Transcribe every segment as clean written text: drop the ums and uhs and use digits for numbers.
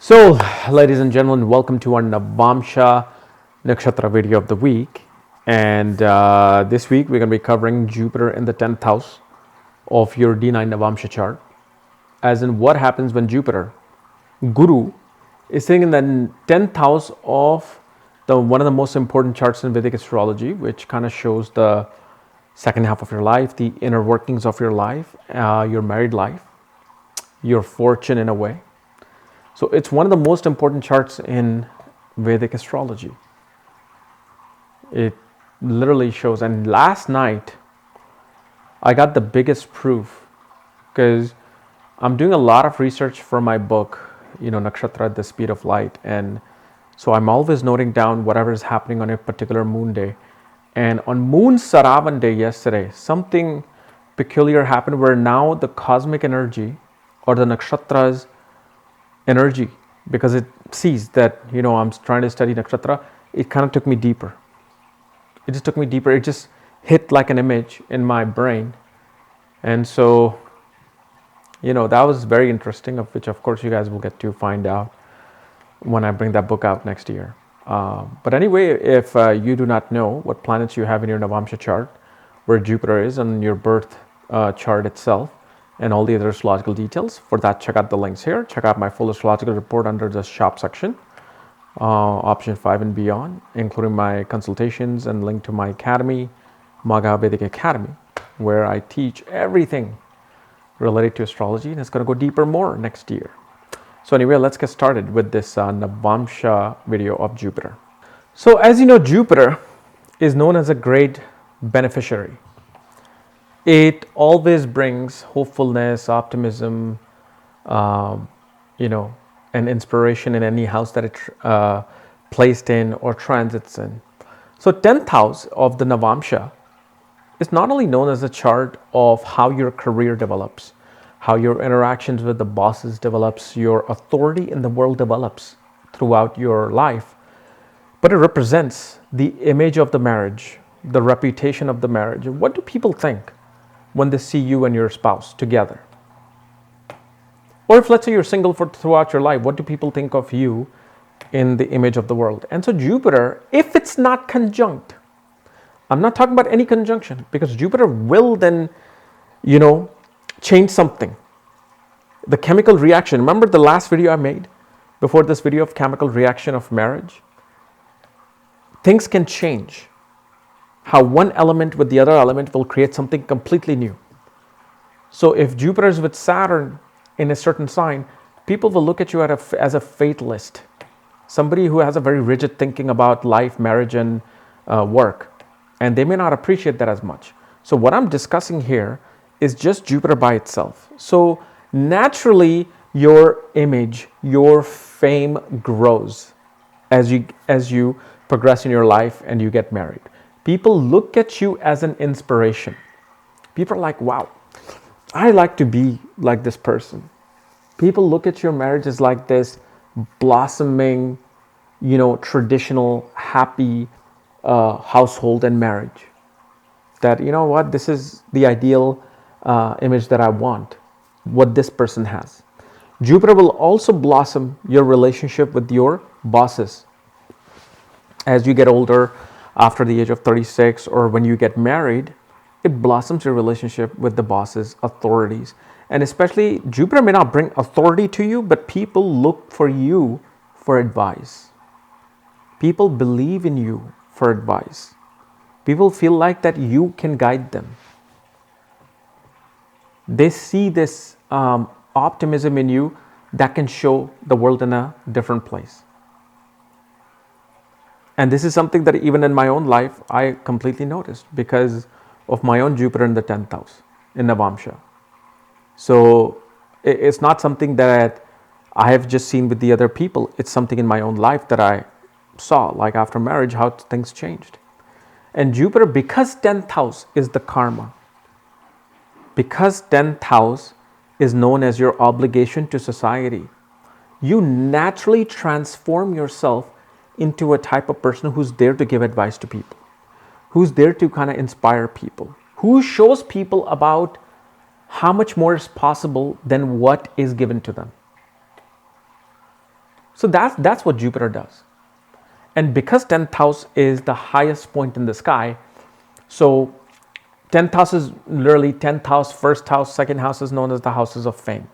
So, ladies and gentlemen, welcome to our Navamsa Nakshatra video of the week. And this week we're going to be covering Jupiter in the 10th house of your D9 Navamsa chart. As in, what happens when Jupiter, Guru, is sitting in the 10th house of one of the most important charts in Vedic Astrology, which kind of shows the second half of your life, the inner workings of your life, your married life, your fortune in a way. So it's one of the most important charts in Vedic astrology. It literally shows. And last night, I got the biggest proof because I'm doing a lot of research for my book, Nakshatra at the Speed of Light. And so I'm always noting down whatever is happening on a particular moon day. And on Moon Saravan day yesterday, something peculiar happened where now the cosmic energy or the nakshatra's energy, because it sees that I'm trying to study nakshatra, it kind of took me deeper. It just took me deeper. It just hit like an image in my brain. And so that was very interesting, of which of course you guys will get to find out when I bring that book out next year. But anyway, if you do not know what planets you have in your Navamsa chart, where Jupiter is on your birth chart itself, and all the other astrological details. For that, check out the links here. Check out my full astrological report under the shop section, option 5 and beyond, including my consultations and link to my academy, Magha Vedic Academy, where I teach everything related to astrology, and it's going to go deeper more next year. So anyway, let's get started with this Navamsa video of Jupiter. So as you know, Jupiter is known as a great beneficiary. It always brings hopefulness, optimism, and inspiration in any house that it placed in or transits in. So 10th house of the Navamsa is not only known as a chart of how your career develops, how your interactions with the bosses develops, your authority in the world develops throughout your life, but it represents the image of the marriage, the reputation of the marriage. What do people think when they see you and your spouse together? Or if let's say you're single throughout your life, what do people think of you in the image of the world? And so Jupiter, if it's not conjunct, I'm not talking about any conjunction, because Jupiter will then, change something. The chemical reaction, remember the last video I made before this video of chemical reaction of marriage? Things can change. How one element with the other element will create something completely new. So if Jupiter is with Saturn in a certain sign, people will look at you as a fatalist, somebody who has a very rigid thinking about life, marriage, and work, and they may not appreciate that as much. So what I'm discussing here is just Jupiter by itself. So naturally, your image, your fame grows as you progress in your life and you get married. People look at you as an inspiration. People are like, wow, I like to be like this person. People look at your marriage as like this blossoming, traditional, happy household and marriage. That, this is the ideal image that I want, what this person has. Jupiter will also blossom your relationship with your bosses. As you get older, after the age of 36, or when you get married, it blossoms your relationship with the bosses, authorities. And especially, Jupiter may not bring authority to you, but people look for you for advice. People believe in you for advice. People feel like that you can guide them. They see this optimism in you that can show the world in a different place. And this is something that even in my own life, I completely noticed because of my own Jupiter in the 10th house in Navamsa. So it's not something that I have just seen with the other people. It's something in my own life that I saw, like after marriage, how things changed. And Jupiter, because 10th house is the karma, because 10th house is known as your obligation to society, you naturally transform yourself into a type of person who's there to give advice to people, who's there to kind of inspire people, who shows people about how much more is possible than what is given to them. So that's what Jupiter does. And because 10th house is the highest point in the sky, so 10th house is literally 10th house, first house, second house is known as the houses of fame.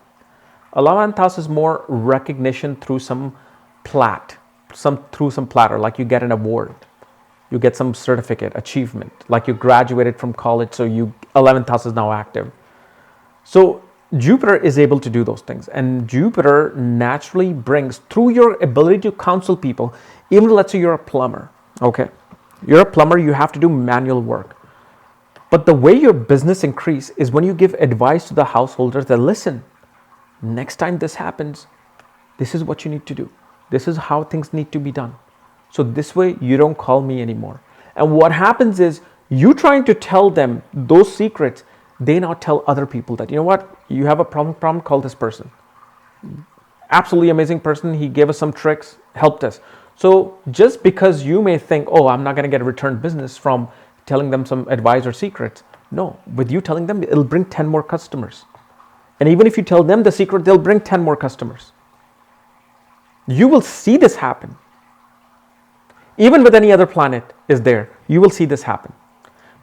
11th house is more recognition through some through some platter, like you get an award, you get some certificate, achievement, like you graduated from college, so 11th house is now active. So Jupiter is able to do those things, and Jupiter naturally brings, through your ability to counsel people, even let's say you're a plumber, okay? You're a plumber, you have to do manual work. But the way your business increase is when you give advice to the householders that, listen, next time this happens, this is what you need to do. This is how things need to be done. So this way you don't call me anymore. And what happens is you trying to tell them those secrets, they now tell other people that, you know what, you have a problem, call this person. Absolutely amazing person. He gave us some tricks, helped us. So just because you may think, oh, I'm not going to get a return business from telling them some advice or secrets. No, with you telling them, it'll bring 10 more customers. And even if you tell them the secret, they'll bring 10 more customers. You will see this happen. Even with any other planet is there, you will see this happen.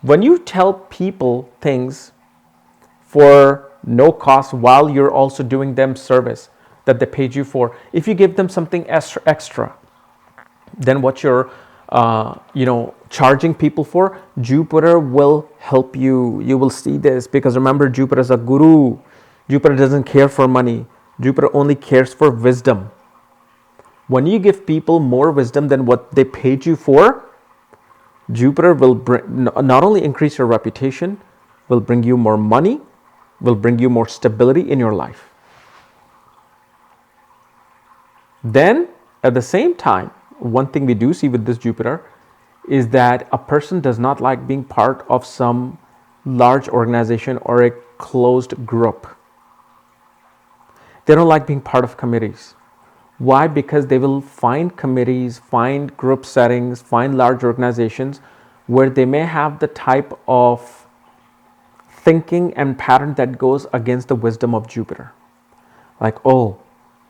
When you tell people things for no cost while you're also doing them service that they paid you for, if you give them something extra than what you're charging people for, Jupiter will help you. You will see this, because remember, Jupiter is a guru. Jupiter doesn't care for money. Jupiter only cares for wisdom. When you give people more wisdom than what they paid you for, Jupiter will not only increase your reputation, will bring you more money, will bring you more stability in your life. Then, at the same time, one thing we do see with this Jupiter is that a person does not like being part of some large organization or a closed group. They don't like being part of committees. Why? Because they will find committees, find group settings, find large organizations where they may have the type of thinking and pattern that goes against the wisdom of Jupiter. Like, oh,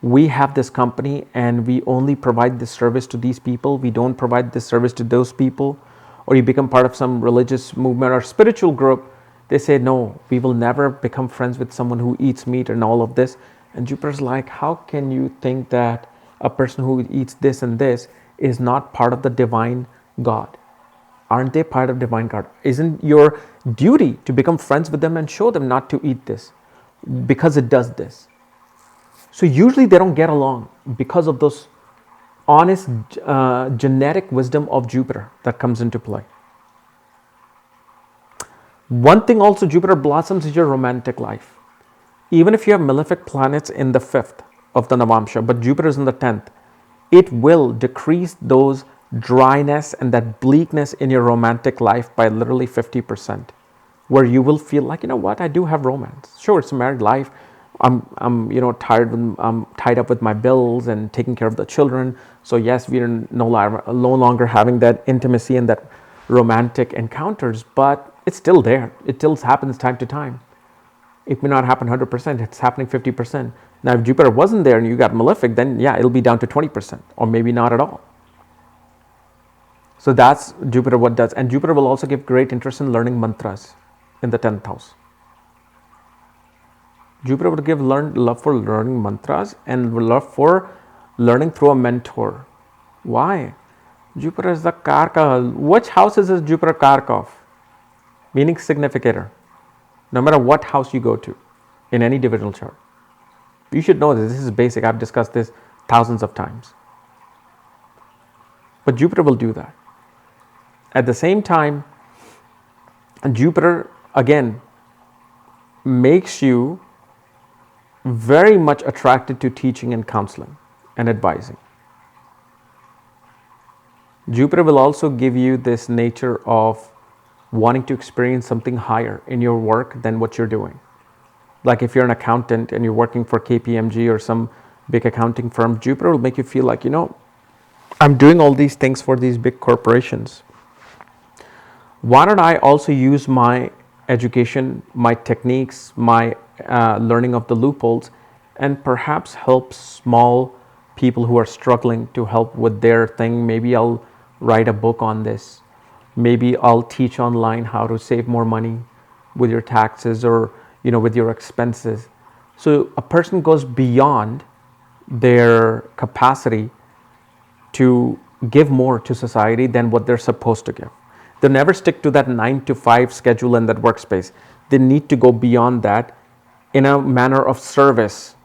we have this company and we only provide this service to these people. We don't provide this service to those people. Or you become part of some religious movement or spiritual group. They say, no, we will never become friends with someone who eats meat and all of this. And Jupiter's like, how can you think that a person who eats this and this is not part of the divine God? Aren't they part of divine God? Isn't your duty to become friends with them and show them not to eat this because it does this? So usually they don't get along because of those honest genetic wisdom of Jupiter that comes into play. One thing also Jupiter blossoms is your romantic life. Even if you have malefic planets in the 5th of the Navamsa, but Jupiter is in the 10th, it will decrease those dryness and that bleakness in your romantic life by literally 50%, where you will feel like, you know what, I do have romance. Sure, it's a married life. I'm tied up with my bills and taking care of the children. So yes, we are no longer having that intimacy and that romantic encounters, but it's still there. It still happens time to time. It may not happen 100%, it's happening 50%. Now, if Jupiter wasn't there and you got malefic, then yeah, it'll be down to 20% or maybe not at all. So that's Jupiter what does. And Jupiter will also give great interest in learning mantras in the 10th house. Jupiter would give love for learning mantras and love for learning through a mentor. Why? Jupiter is the Karka. Which houses is Jupiter Karka of? Meaning significator. No matter what house you go to in any divisional chart. You should know this. This is basic. I've discussed this thousands of times. But Jupiter will do that. At the same time, Jupiter, again, makes you very much attracted to teaching and counseling and advising. Jupiter will also give you this nature of wanting to experience something higher in your work than what you're doing. Like if you're an accountant and you're working for KPMG or some big accounting firm, Jupiter will make you feel like, I'm doing all these things for these big corporations. Why don't I also use my education, my techniques, my learning of the loopholes, and perhaps help small people who are struggling to help with their thing. Maybe I'll write a book on this. Maybe I'll teach online how to save more money with your taxes or with your expenses. So a person goes beyond their capacity to give more to society than what they're supposed to give. They'll never stick to that 9 to 5 schedule and that workspace. They need to go beyond that in a manner of service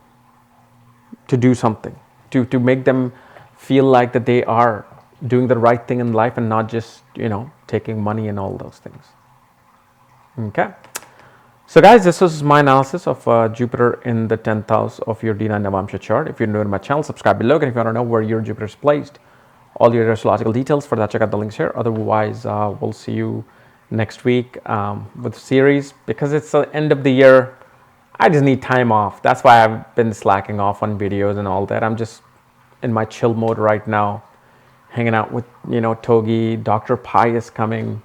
to do something, to make them feel like that they are doing the right thing in life and not just, taking money and all those things. Okay. So guys, this was my analysis of Jupiter in the 10th house of your D9 Navamsa chart. If you're new to my channel, subscribe below. And if you want to know where your Jupiter is placed, all your astrological details for that, check out the links here. Otherwise, we'll see you next week with the series. Because it's the end of the year, I just need time off. That's why I've been slacking off on videos and all that. I'm just in my chill mode right now, hanging out with, Togi. Dr. Pi is coming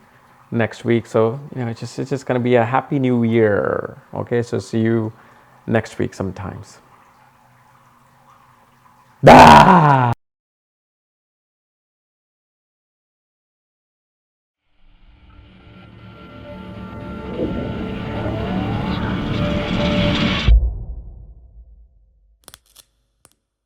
next week. So, it's just going to be a happy new year. Okay, so see you next week sometimes. Ah!